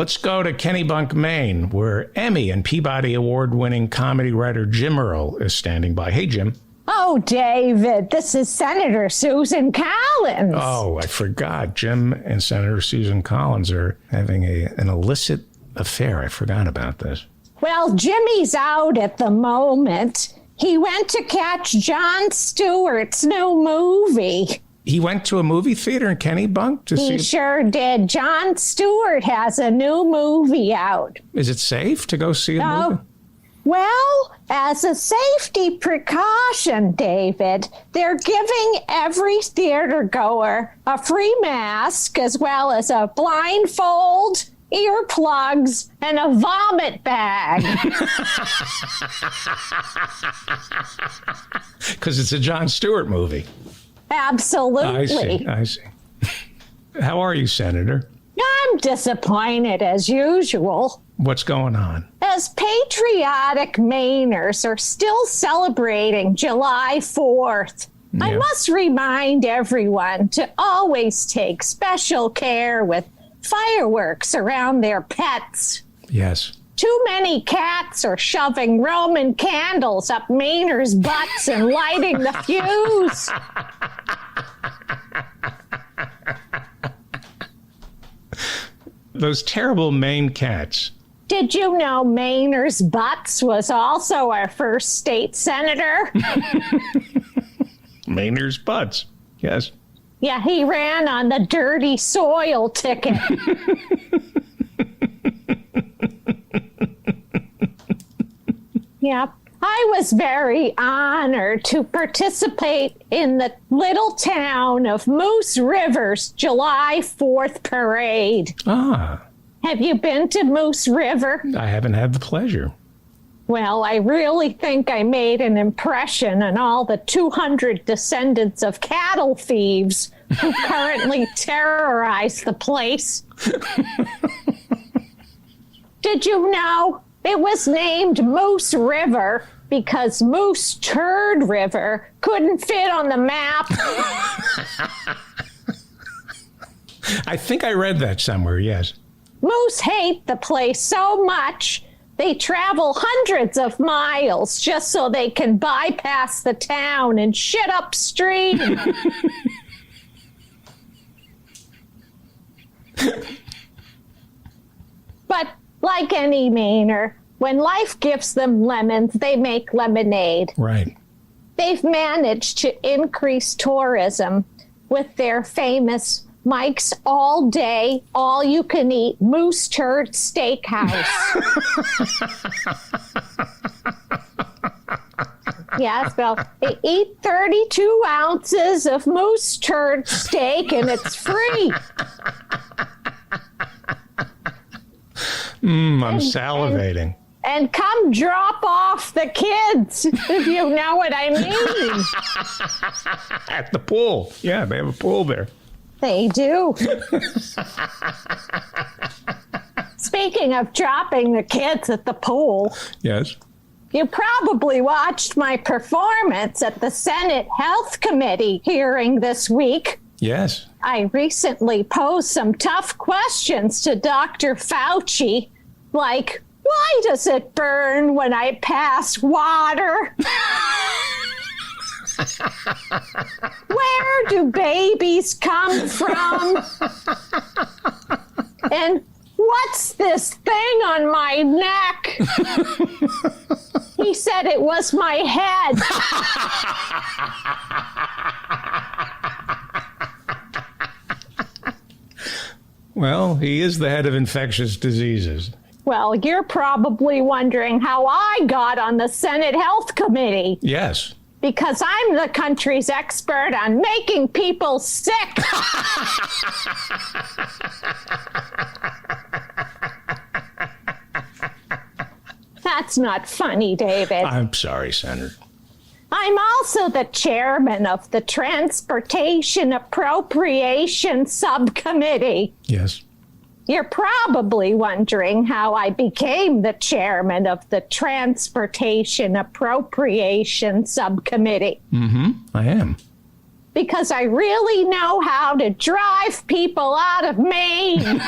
Let's go to Kennebunk, Maine, where Emmy and Peabody Award-winning comedy writer Jim Earle is standing by. Hey, Jim. Oh, David, this is Senator Susan Collins. Oh, I forgot. Jim and Senator Susan Collins are having an illicit affair. I forgot about this. Well, Jimmy's out at the moment. He went to catch Jon Stewart's new movie. He went to a movie theater in Kennebunk to see... He sure did. Jon Stewart has a new movie out. Is it safe to go see a movie? Well, as a safety precaution, David, they're giving every theater goer a free mask as well as a blindfold, earplugs, and a vomit bag. Because it's a Jon Stewart movie. Absolutely. I see. How are you, Senator? I'm disappointed as usual. What's going on? As patriotic Mainers are still celebrating July 4th, yeah. I must remind everyone to always take special care with fireworks around their pets. Yes. Too many cats are shoving Roman candles up Mainers' butts and lighting the fuse. Those terrible Maine cats. Did you know Mainers' Butts was also our first state senator? Mainers' Butts, yes. Yeah, he ran on the dirty soil ticket. Yep. I was very honored to participate in the little town of Moose River's July 4th parade. Ah. Have you been to Moose River? I haven't had the pleasure. Well, I really think I made an impression on all the 200 descendants of cattle thieves who currently terrorize the place. Did you know it was named Moose River because Moose Turd River couldn't fit on the map? I think I read that somewhere, yes. Moose hate the place so much, they travel hundreds of miles just so they can bypass the town and shit upstream. But like any Mainer, when life gives them lemons, they make lemonade. Right. They've managed to increase tourism with their famous Mike's All Day, All You Can Eat Moose Turd Steakhouse. Yes, well, they eat 32 ounces of moose turd steak and it's free. I'm salivating. And come drop off the kids, if you know what I mean. At the pool. Yeah, they have a pool there. They do. Speaking of dropping the kids at the pool. Yes. You probably watched my performance at the Senate Health Committee hearing this week. Yes. I recently posed some tough questions to Dr. Fauci, like, why does it burn when I pass water? Where do babies come from? And what's this thing on my neck? He said it was my head. Well, he is the head of infectious diseases. Well, you're probably wondering how I got on the Senate Health Committee. Yes. Because I'm the country's expert on making people sick. That's not funny, David. I'm sorry, Senator. I'm also the chairman of the Transportation Appropriation Subcommittee. Yes. You're probably wondering how I became the chairman of the Transportation Appropriation Subcommittee. I am. because I really know how to drive people out of Maine.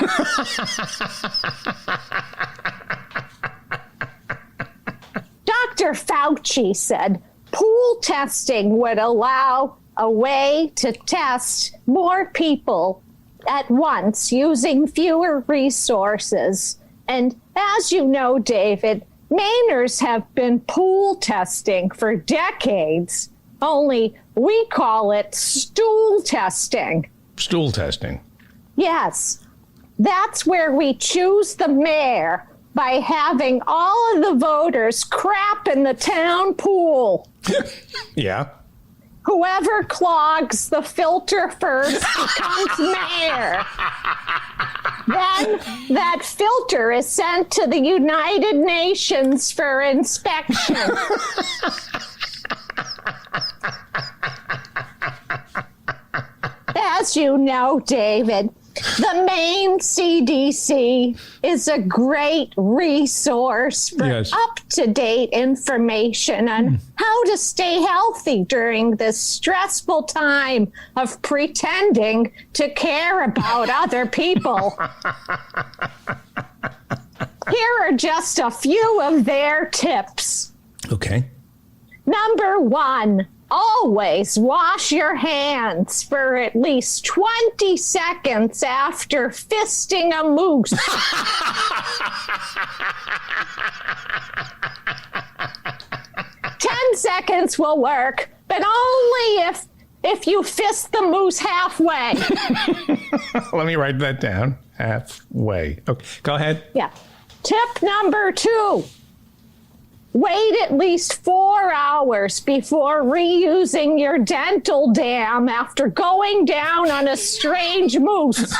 Dr. Fauci said pool testing would allow a way to test more people at once using fewer resources. And as you know, David, Mainers have been pool testing for decades, only we call it stool testing. Stool testing. Yes, that's where we choose the mayor by having all of the voters crap in the town pool. Yeah. Whoever clogs the filter first becomes mayor. Then that filter is sent to the United Nations for inspection. As you know, David, the Maine CDC is a great resource for up-to-date information on how to stay healthy during this stressful time of pretending to care about other people. Here are just a few of their tips. Okay. Number 1. Always wash your hands for at least 20 seconds after fisting a moose. 10 seconds will work, but only if you fist the moose halfway. Let me write that down. Halfway. Okay, go ahead. Yeah. Tip number 2. Wait at least 4 hours before reusing your dental dam after going down on a strange moose.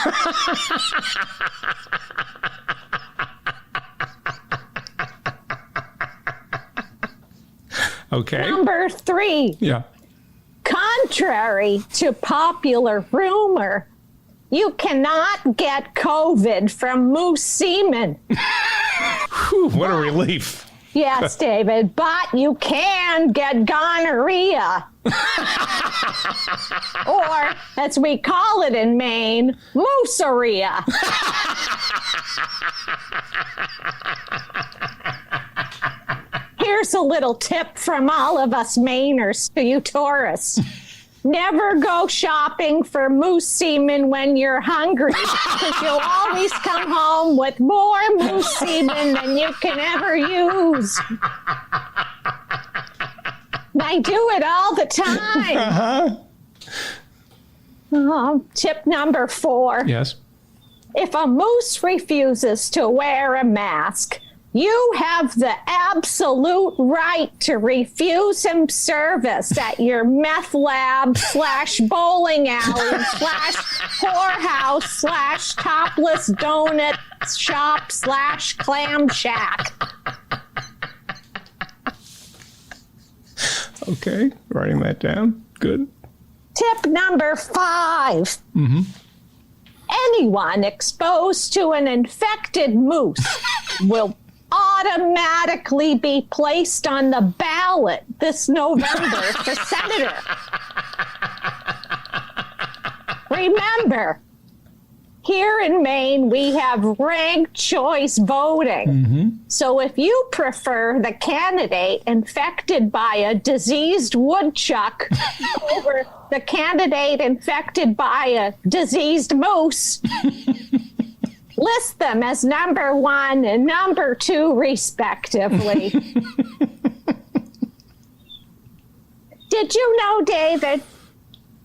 Okay. Number 3. Yeah. Contrary to popular rumor, you cannot get COVID from moose semen. Whew, what a relief. Yes, David, but you can get gonorrhea. Or, as we call it in Maine, mooseria. Here's a little tip from all of us Mainers to you tourists. Never go shopping for moose semen when you're hungry, because you'll always come home with more moose semen than you can ever use. I do it all the time. Tip number 4. Yes. If a moose refuses to wear a mask, you have the absolute right to refuse him service at your meth lab / bowling alley / whorehouse / topless donut shop / clam shack. Okay, writing that down. Good. Tip number 5. Anyone exposed to an infected moose will automatically be placed on the ballot this November for senator. Remember, here in Maine, we have ranked choice voting. So if you prefer the candidate infected by a diseased woodchuck over the candidate infected by a diseased moose, list them as number 1 and number 2, respectively. Did you know, David,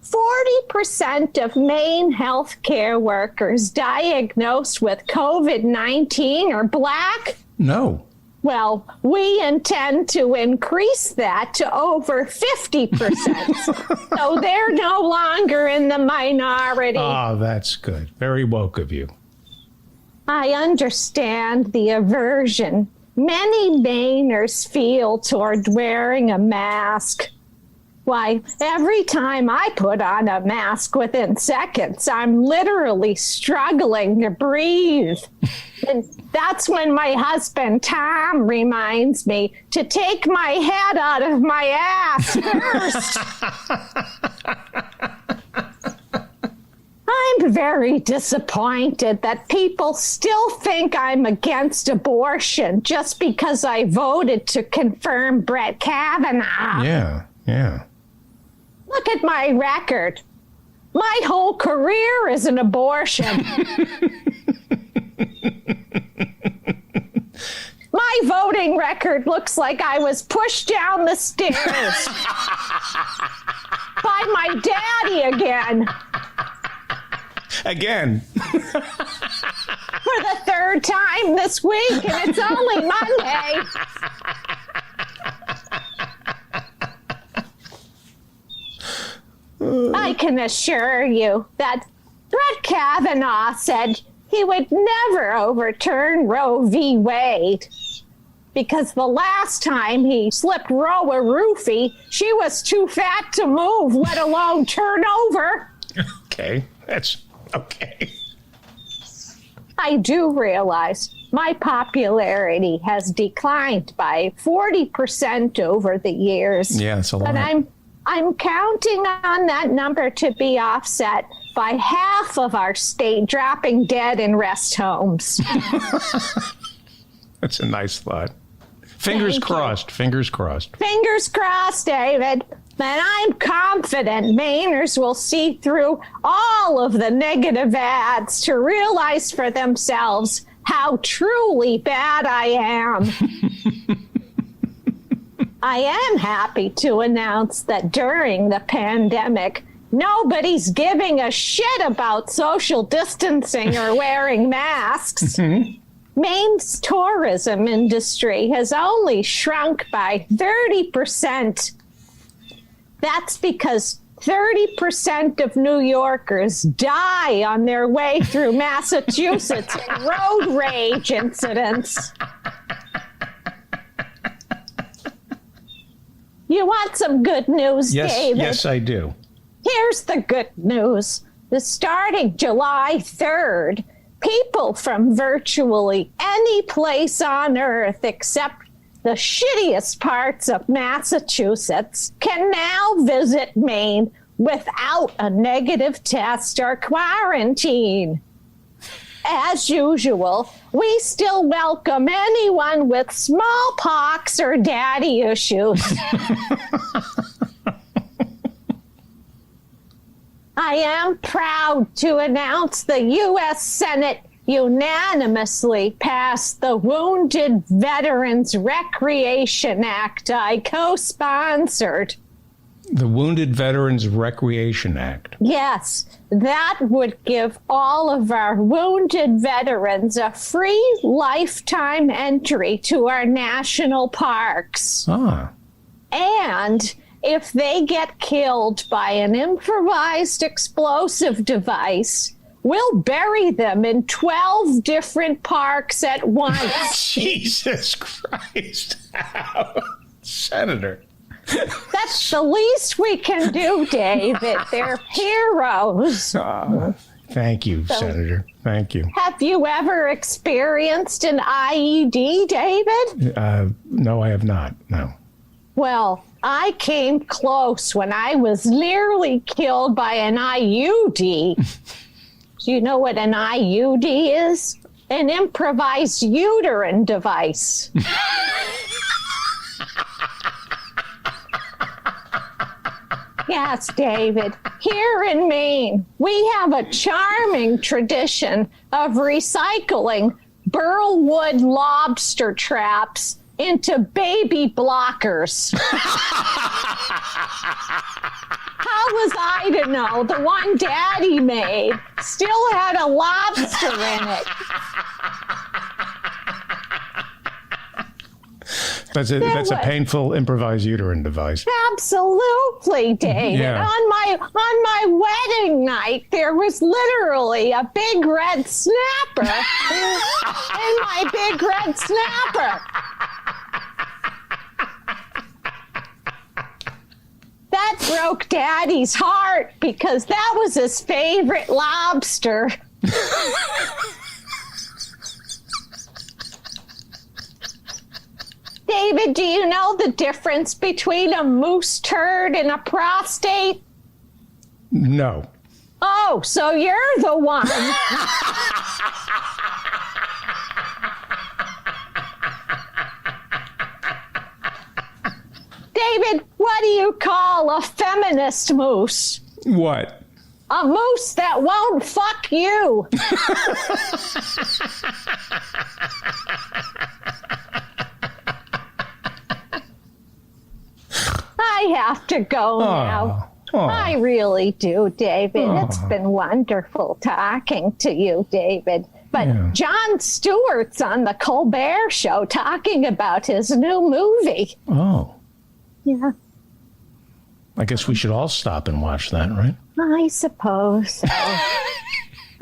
40% of Maine healthcare workers diagnosed with COVID-19 are Black? No. Well, we intend to increase that to over 50%. So they're no longer in the minority. Oh, that's good. Very woke of you. I understand the aversion many Mainers feel toward wearing a mask. Why, every time I put on a mask within seconds, I'm literally struggling to breathe. And that's when my husband, Tom, reminds me to take my head out of my ass first. I'm very disappointed that people still think I'm against abortion just because I voted to confirm Brett Kavanaugh. Yeah. Look at my record. My whole career is an abortion. My voting record looks like I was pushed down the stairs by my daddy again. Again. For the third time this week, and it's only Monday. I can assure you that Brett Kavanaugh said he would never overturn Roe v. Wade because the last time he slipped Roe a roofie, she was too fat to move, let alone turn over. Okay, that's okay. I do realize my popularity has declined by 40% over the years. Yeah, it's a lot. But I'm counting on that number to be offset by half of our state dropping dead in rest homes. That's a nice thought. Fingers crossed. Fingers crossed. Fingers crossed, David. And I'm confident Mainers will see through all of the negative ads to realize for themselves how truly bad I am. I am happy to announce that during the pandemic, nobody's giving a shit about social distancing or wearing masks. Maine's tourism industry has only shrunk by 30%. That's because 30% of New Yorkers die on their way through Massachusetts in road rage incidents. You want some good news, David? Yes, I do. Here's the good news. Starting July 3rd, people from virtually any place on Earth except the shittiest parts of Massachusetts can now visit Maine without a negative test or quarantine. As usual, we still welcome anyone with smallpox or daddy issues. I am proud to announce the U.S. Senate unanimously passed the Wounded Veterans Recreation Act I co-sponsored. The Wounded Veterans Recreation Act. Yes, that would give all of our wounded veterans a free lifetime entry to our national parks. Ah. And if they get killed by an improvised explosive device, we'll bury them in 12 different parks at once. Jesus Christ. Senator. That's the least we can do, David. They're heroes. Thank you, Senator. Thank you. Have you ever experienced an IED, David? No, I have not. No. Well, I came close when I was nearly killed by an IUD. Do you know what an IUD is? An improvised uterine device. Yes, David. Here in Maine, we have a charming tradition of recycling burlwood lobster traps into baby blockers. How was I to know the one Daddy made still had a lobster in it? That's a painful improvised uterine device. Absolutely, David. Yeah. On my wedding night, there was literally a big red snapper in my big red snapper. That broke Daddy's heart because that was his favorite lobster. David, do you know the difference between a moose turd and a prostate? No. Oh, so you're the one. David, what do you call a feminist moose? What? A moose that won't fuck you. I have to go now. Oh. I really do, David. It's been wonderful talking to you, David. But Jon Stewart's on the Colbert Show talking about his new movie. Oh. Yeah, I guess we should all stop and watch that, right? I suppose so.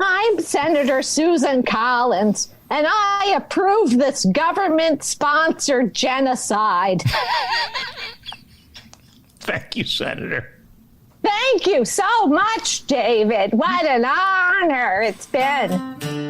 I'm Senator Susan Collins, and I approve this government-sponsored genocide. Thank you, Senator. Thank you so much, David. What an honor it's been.